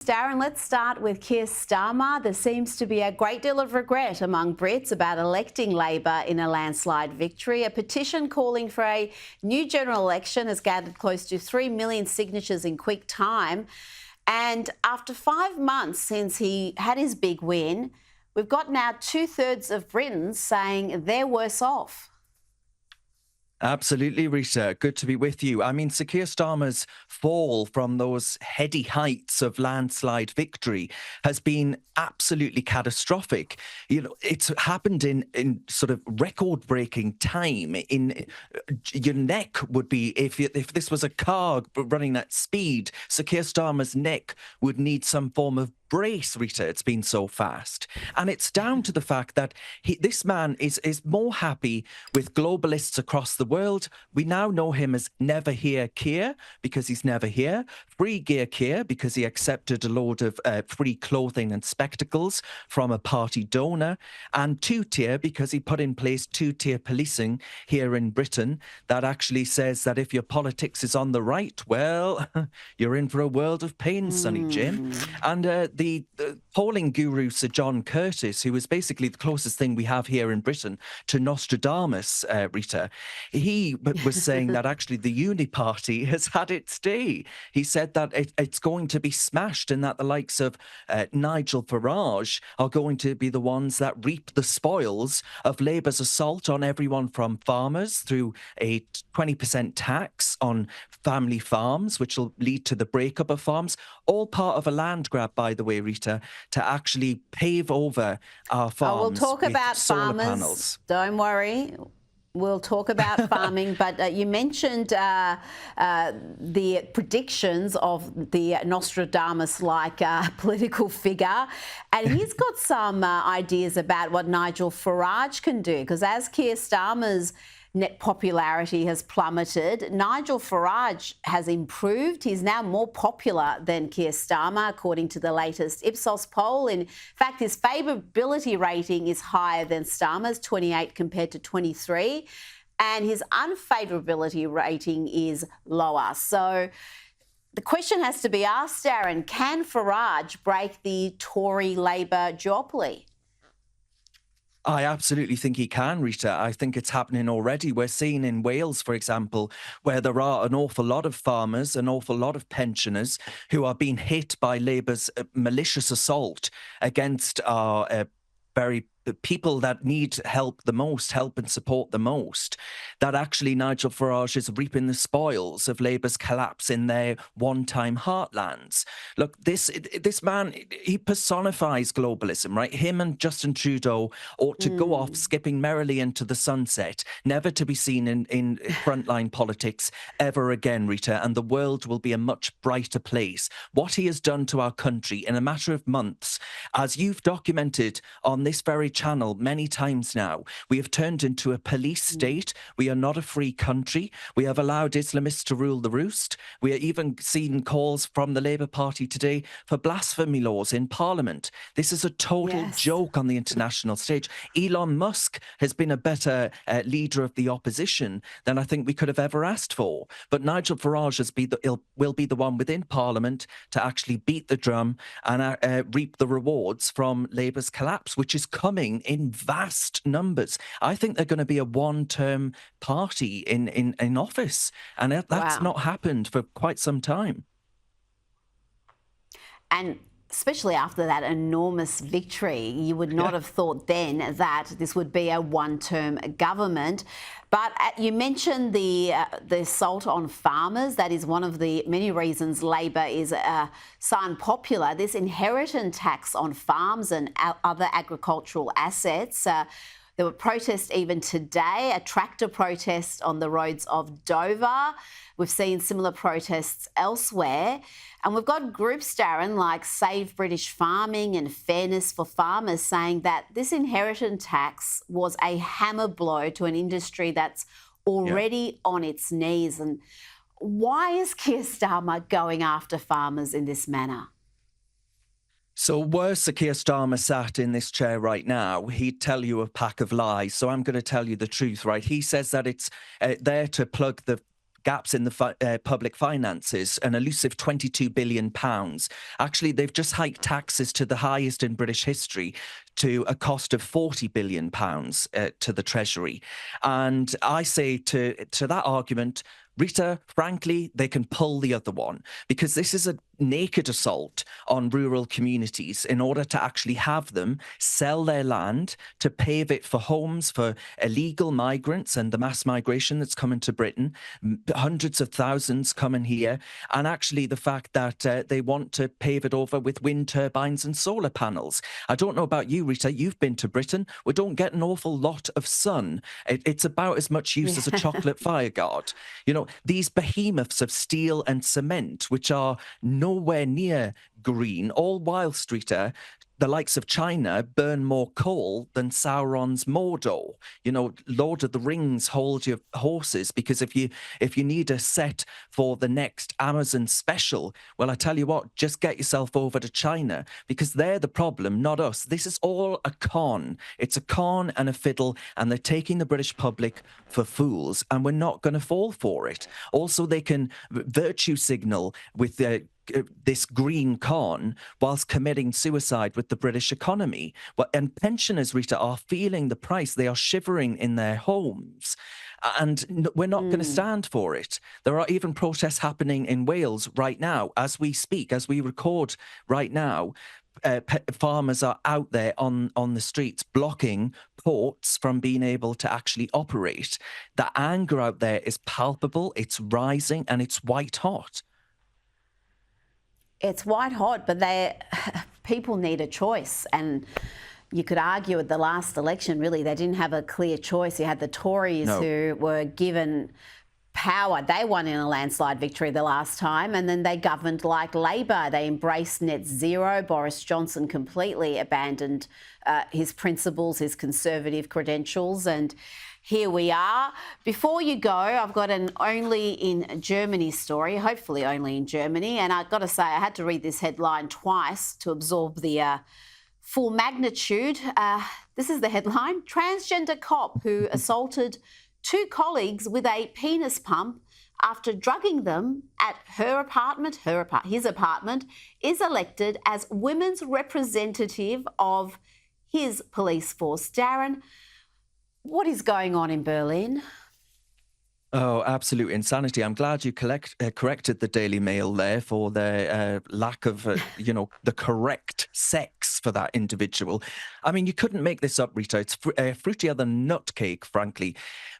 Darren. Let's start with Keir Starmer. There seems to be a great deal of regret among Brits about electing Labor in a landslide victory. A petition calling for a new general election has gathered close to 3 million signatures in quick time. And after 5 months since he had his big win, we've got now 2/3 of Britons saying they're worse off. Absolutely, Rita. Good to be with you. I mean, Sir Keir Starmer's fall from those heady heights of landslide victory has been absolutely catastrophic. You know, it's happened in sort of record-breaking time. In your neck would be, if this was a car running at speed, Sir Keir Starmer's neck would need some form of brace, Rita. It's been so fast. And it's down to the fact that this man is more happy with globalists across the world. We now know him as Never Here Keir because he's never here, Free Gear Keir because he accepted a load of free clothing and spectacles from a party donor, and two-tier because he put in place two-tier policing here in Britain that actually says that if your politics is on the right, well, you're in for a world of pain, Sonny Jim. And the polling guru Sir John Curtis, who is basically the closest thing we have here in Britain to Nostradamus, Rita, he was saying that actually the Uni Party has had its day. He said that it's going to be smashed and that the likes of Nigel Farage are going to be the ones that reap the spoils of Labour's assault on everyone from farmers through a 20% tax on family farms, which will lead to the breakup of farms, all part of a land grab, by the way, Rita, to actually pave over our farms. We'll talk about farmers. Panels. Don't worry. We'll talk about farming, but you mentioned the predictions of the Nostradamus-like political figure, and he's got some ideas about what Nigel Farage can do, because as Keir Starmer's net popularity has plummeted, Nigel Farage has improved. He's now more popular than Keir Starmer, according to the latest Ipsos poll. In fact, his favourability rating is higher than Starmer's, 28 compared to 23, and his unfavourability rating is lower. So the question has to be asked, Darren, can Farage break the Tory-Labor duopoly? I absolutely think he can, Rita. I think it's happening already. We're seeing in Wales, for example, where there are an awful lot of farmers, an awful lot of pensioners who are being hit by Labour's malicious assault against our the people that need help the most, help and support the most, that actually Nigel Farage is reaping the spoils of Labour's collapse in their one-time heartlands. Look, this man, he personifies globalism, right? Him and Justin Trudeau ought to go off skipping merrily into the sunset, never to be seen in frontline politics ever again, Rita, and the world will be a much brighter place. What he has done to our country in a matter of months, as you've documented on this very channel many times now, we have turned into a police state. We are not a free country. We have allowed Islamists to rule the roost. We are even seeing calls from the Labour Party today for blasphemy laws in Parliament. This is a total joke on the international stage. Elon Musk has been a better leader of the opposition than I think we could have ever asked for. But Nigel Farage will be the one within Parliament to actually beat the drum and reap the rewards from Labour's collapse, which is coming in vast numbers. I think they're going to be a one-term party in office, and that's not happened for quite some time. And especially after that enormous victory, you would not have thought then that this would be a one-term government. But you mentioned the assault on farmers. That is one of the many reasons Labor is so unpopular. This inheritance tax on farms and other agricultural assets. There were protests even today, a tractor protest on the roads of Dover. We've seen similar protests elsewhere. And we've got groups, Darren, like Save British Farming and Fairness for Farmers saying that this inheritance tax was a hammer blow to an industry that's already on its knees. And why is Keir Starmer going after farmers in this manner? So were Sir Keir Starmer sat in this chair right now, he'd tell you a pack of lies. So I'm going to tell you the truth, right? He says that it's there to plug the gaps in the public finances, an elusive £22 billion. Actually, they've just hiked taxes to the highest in British history, to a cost of £40 billion to the Treasury. And I say to that argument, Rita, frankly, they can pull the other one, because this is a naked assault on rural communities in order to actually have them sell their land to pave it for homes for illegal migrants and the mass migration that's coming to Britain. Hundreds of thousands coming here. And actually the fact that they want to pave it over with wind turbines and solar panels. I don't know about you, Rita, you've been to Britain. We don't get an awful lot of sun. It's about as much use as a chocolate fireguard. You know, these behemoths of steel and cement, which are nowhere near green, all whilst, Rita, the likes of China burn more coal than Sauron's Mordor. You know, Lord of the Rings, hold your horses, because if you need a set for the next Amazon special, well, I tell you what, just get yourself over to China, because they're the problem, not us. This is all a con. It's a con and a fiddle, and they're taking the British public for fools, and we're not going to fall for it. Also, they can virtue signal with this green con whilst committing suicide with the British economy. And pensioners, Rita, are feeling the price. They are shivering in their homes. And we're not going to stand for it. There are even protests happening in Wales right now, as we speak, as we record right now. Farmers are out there on the streets blocking ports from being able to actually operate. The anger out there is palpable, it's rising, and it's white hot. It's white hot, but people need a choice. And you could argue at the last election, really, they didn't have a clear choice. You had the Tories who were given power. They won in a landslide victory the last time, and then they governed like Labor. They embraced net zero. Boris Johnson completely abandoned his principles, his conservative credentials, and here we are. Before you go, I've got an only in Germany story, hopefully only in Germany. And I've got to say, I had to read this headline twice to absorb the full magnitude. This is the headline: transgender cop who assaulted two colleagues with a penis pump after drugging them at his apartment, is elected as women's representative of his police force. Darren, what is going on in Berlin? Oh, absolute insanity. I'm glad you corrected the Daily Mail there for their lack of, the correct sex for that individual. I mean, you couldn't make this up, Rita. It's fruitier than nutcake, frankly.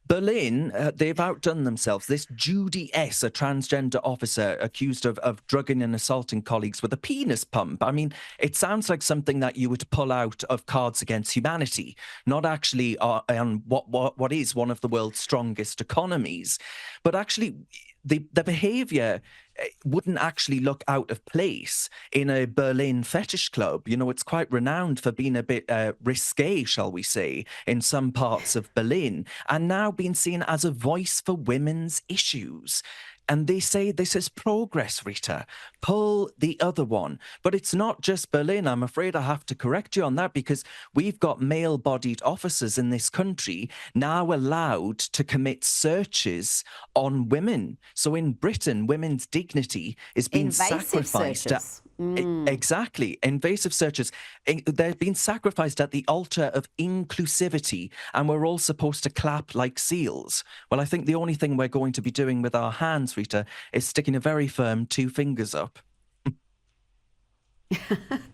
Berlin, they've outdone themselves. This Judy S., a transgender officer accused of drugging and assaulting colleagues with a penis pump. I mean, it sounds like something that you would pull out of Cards Against Humanity, not actually on what is one of the world's strongest economies. But actually, the behaviour wouldn't actually look out of place in a Berlin fetish club. You know, it's quite renowned for being a bit risque, shall we say, in some parts of Berlin, and now being seen as a voice for women's issues. And they say this is progress, Rita. Pull the other one. But it's not just Berlin. I'm afraid I have to correct you on that, because we've got male-bodied officers in this country now allowed to commit searches on women. So in Britain, women's dignity is being sacrificed. Exactly. Invasive searches. They're being sacrificed at the altar of inclusivity, and we're all supposed to clap like seals. Well, I think the only thing we're going to be doing with our hands, Rita, is sticking a very firm 2 fingers up.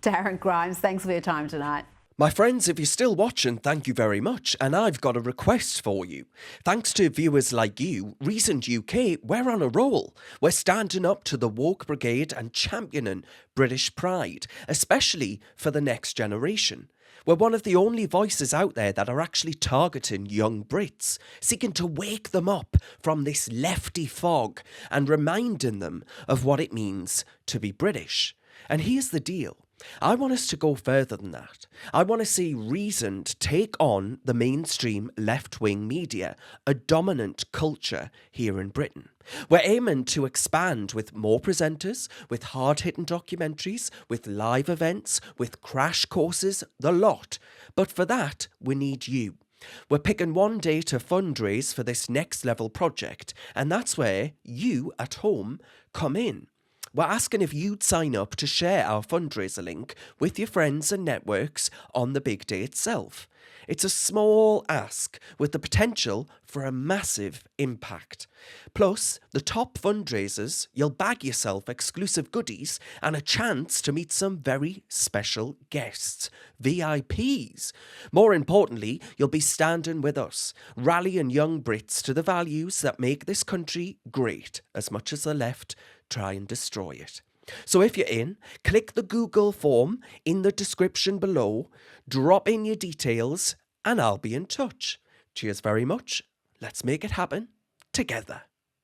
Darren Grimes, thanks for your time tonight. My friends, if you're still watching, thank you very much, and I've got a request for you. Thanks to viewers like you, Recent UK, we're on a roll. We're standing up to the woke brigade and championing British pride, especially for the next generation. We're one of the only voices out there that are actually targeting young Brits, seeking to wake them up from this lefty fog and reminding them of what it means to be British. And here's the deal. I want us to go further than that. I want to see Reasoned take on the mainstream left-wing media, a dominant culture here in Britain. We're aiming to expand with more presenters, with hard-hitting documentaries, with live events, with crash courses, the lot. But for that, we need you. We're picking one day to fundraise for this next level project, and that's where you at home come in. We're asking if you'd sign up to share our fundraiser link with your friends and networks on the big day itself. It's a small ask with the potential for a massive impact. Plus, the top fundraisers, you'll bag yourself exclusive goodies and a chance to meet some very special guests, VIPs. More importantly, you'll be standing with us, rallying young Brits to the values that make this country great, as much as the left try and destroy it. So if you're in, click the Google form in the description below, drop in your details, and I'll be in touch. Cheers very much. Let's make it happen together.